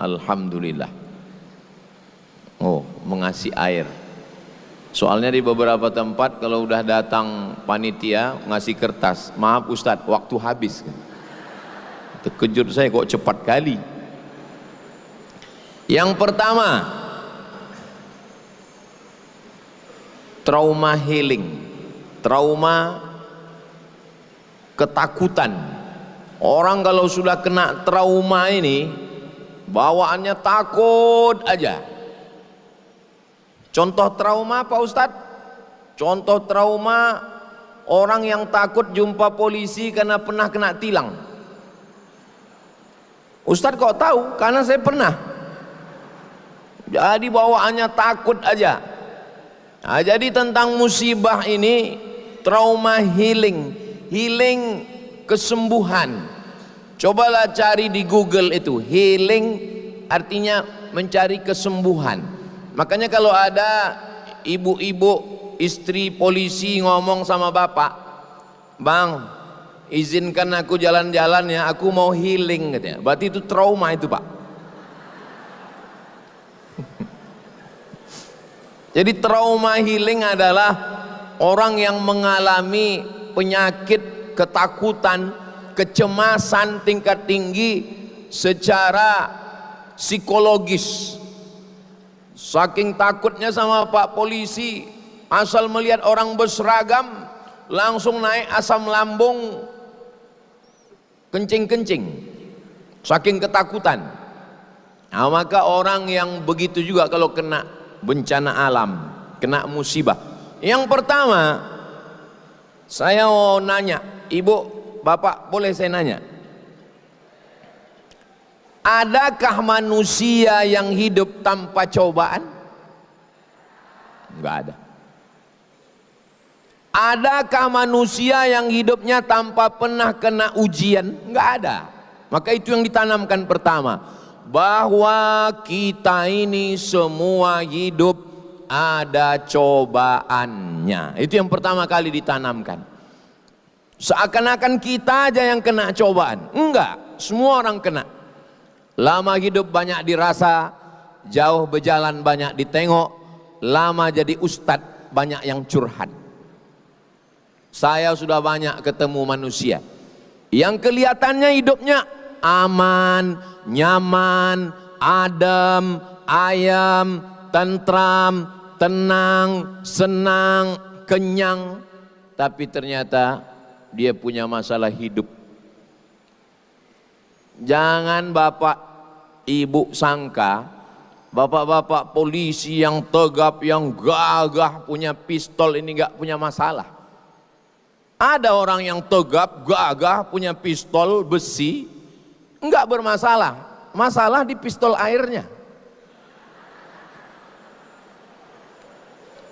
Alhamdulillah. Oh, mengasih air. Soalnya di beberapa tempat kalau udah datang panitia ngasih kertas, maaf Ustadz, waktu habis. Terkejut saya, kok cepat kali. Yang pertama, trauma healing, trauma ketakutan. Orang kalau sudah kena trauma ini bawaannya takut aja. Contoh trauma apa Ustadz? Contoh trauma orang yang takut jumpa polisi karena pernah kena tilang. Ustadz kok tahu? Karena saya pernah. Jadi bawaannya takut aja. Nah, jadi tentang musibah ini trauma healing, healing kesembuhan. Cobalah cari di Google itu, healing artinya mencari kesembuhan. Makanya kalau ada ibu-ibu istri polisi ngomong sama bapak, "Bang, izinkan aku jalan-jalan ya, aku mau healing," katanya. Berarti itu trauma itu, Pak. Jadi trauma healing adalah orang yang mengalami penyakit, ketakutan, kecemasan tingkat tinggi secara psikologis. Saking takutnya sama Pak Polisi, asal melihat orang berseragam langsung naik asam lambung kencing-kencing, saking ketakutan. Nah, maka orang yang begitu juga kalau kena bencana alam, kena musibah. Yang pertama, saya mau nanya, Ibu, Bapak, boleh saya nanya? Adakah manusia yang hidup tanpa cobaan? Enggak ada. Adakah manusia yang hidupnya tanpa pernah kena ujian? Enggak ada. Maka itu yang ditanamkan pertama, bahwa kita ini semua hidup ada cobaannya. Itu yang pertama kali ditanamkan. Seakan-akan kita aja yang kena cobaan. Enggak, semua orang kena. Lama hidup banyak dirasa, jauh berjalan banyak ditengok, lama jadi ustadz banyak yang curhat. Saya sudah banyak ketemu manusia yang kelihatannya hidupnya aman, nyaman, adem, ayam, tentram, tenang, senang, kenyang, tapi ternyata dia punya masalah hidup. Jangan bapak ibu sangka bapak-bapak polisi yang tegap, yang gagah, punya pistol ini nggak punya masalah. Ada orang yang tegap, gagah, punya pistol besi, nggak bermasalah. Masalah di pistol airnya.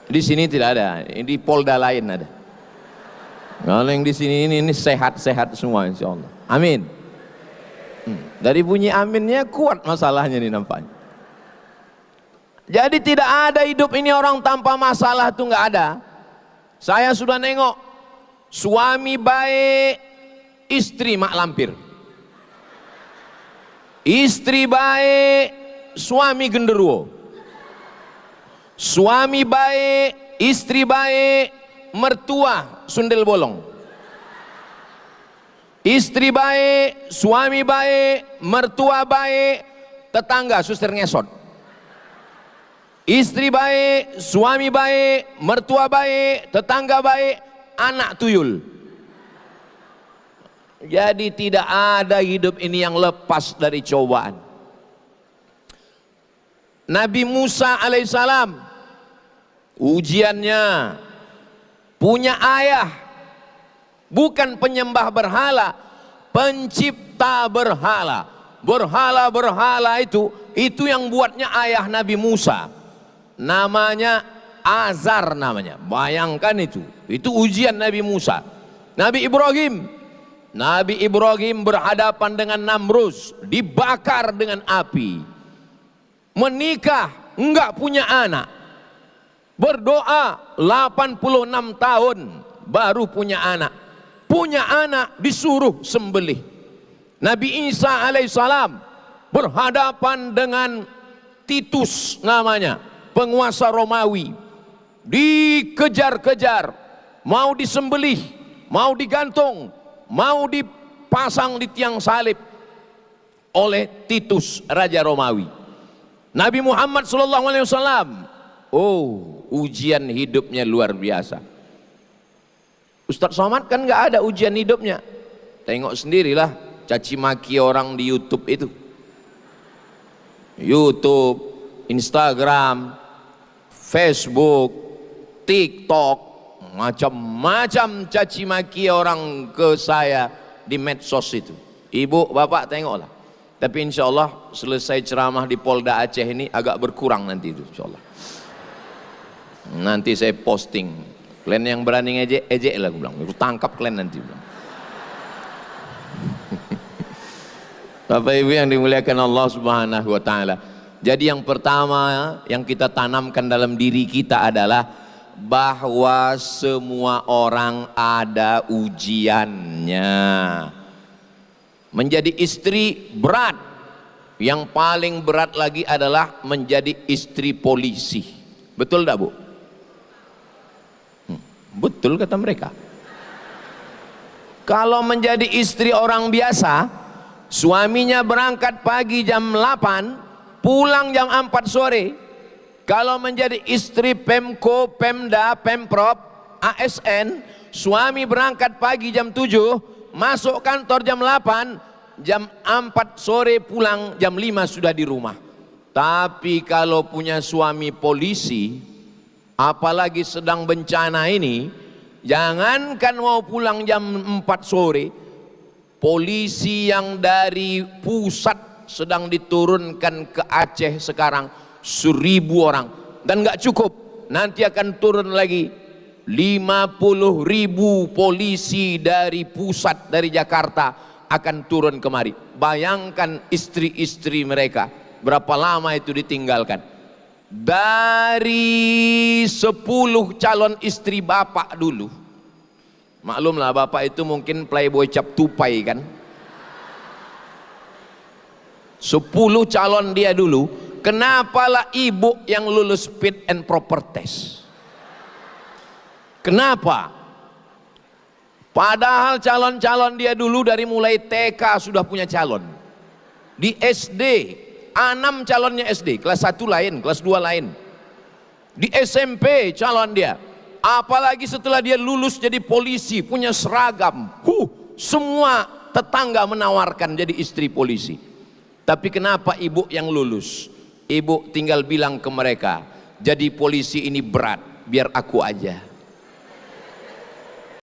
Di sini tidak ada, di Polda lain ada. Kalau yang di sini ini sehat-sehat semua insya Allah. Amin. Dari bunyi aminnya kuat masalahnya nih nampaknya. Jadi tidak ada hidup ini orang tanpa masalah tuh nggak ada. Saya sudah nengok suami baik, istri mak lampir. Istri baik, suami genderuwo. Suami baik, istri baik, mertua sundel bolong. Istri baik, suami baik, mertua baik, tetangga suster ngesot. Istri baik, suami baik, mertua baik, tetangga baik, anak tuyul. Jadi tidak ada hidup ini yang lepas dari cobaan. Nabi Musa alaihissalam, ujiannya punya ayah, bukan penyembah berhala, pencipta berhala. Berhala-berhala itu yang buatnya ayah Nabi Musa. Namanya Azar namanya. Bayangkan itu ujian Nabi Musa. Nabi Ibrahim berhadapan dengan Namrus, dibakar dengan api. Menikah, enggak punya anak. Berdoa 86 tahun baru punya anak. Punya anak disuruh sembelih. Nabi Isa alaihissalam berhadapan dengan Titus namanya, penguasa Romawi. Dikejar-kejar, mau disembelih, mau digantung, mau dipasang di tiang salib oleh Titus, raja Romawi. Nabi Muhammad SAW, oh, ujian hidupnya luar biasa. Ustadz Somad kan nggak ada ujian hidupnya. Tengok sendirilah caci maki orang di YouTube itu. YouTube, Instagram, Facebook, TikTok, macam-macam caci maki orang ke saya di medsos itu. Ibu, bapak tengoklah. Tapi insya Allah selesai ceramah di Polda Aceh ini agak berkurang nanti itu, insya Allah. Nanti saya posting. Kalian yang berani ngejek, ejek lah, gue bilang. Aku tangkap kalian nanti. Bapak Ibu yang dimuliakan Allah Subhanahu wa Ta'ala. Jadi yang pertama yang kita tanamkan dalam diri kita adalah bahwa semua orang ada ujiannya. Menjadi istri berat. Yang paling berat lagi adalah menjadi istri polisi. Betul tak, Bu? Betul kata mereka. Kalau menjadi istri orang biasa, suaminya berangkat pagi jam 8, pulang jam 4 sore. Kalau menjadi istri Pemko, Pemda, Pemprov, ASN, suami berangkat pagi jam 7, masuk kantor jam 8, jam 4 sore pulang jam 5 sudah di rumah. Tapi kalau punya suami polisi, apalagi sedang bencana ini, jangankan mau pulang jam 4 sore, polisi yang dari pusat sedang diturunkan ke Aceh sekarang 1.000 orang, dan nggak cukup, nanti akan turun lagi 50.000 polisi dari pusat, dari Jakarta akan turun kemari. Bayangkan istri-istri mereka berapa lama itu ditinggalkan. Dari 10 calon istri bapak dulu, maklumlah bapak itu mungkin playboy cap tupai kan. 10 calon dia dulu, kenapalah ibu yang lulus fit and proper test? Kenapa? Padahal calon-calon dia dulu dari mulai TK sudah punya calon. Di SD 6 calonnya SD, kelas 1 lain, kelas 2 lain. Di SMP calon dia. Apalagi setelah dia lulus jadi polisi, punya seragam. Semua tetangga menawarkan jadi istri polisi. Tapi kenapa ibu yang lulus? Ibu tinggal bilang ke mereka, jadi polisi ini berat, biar aku aja.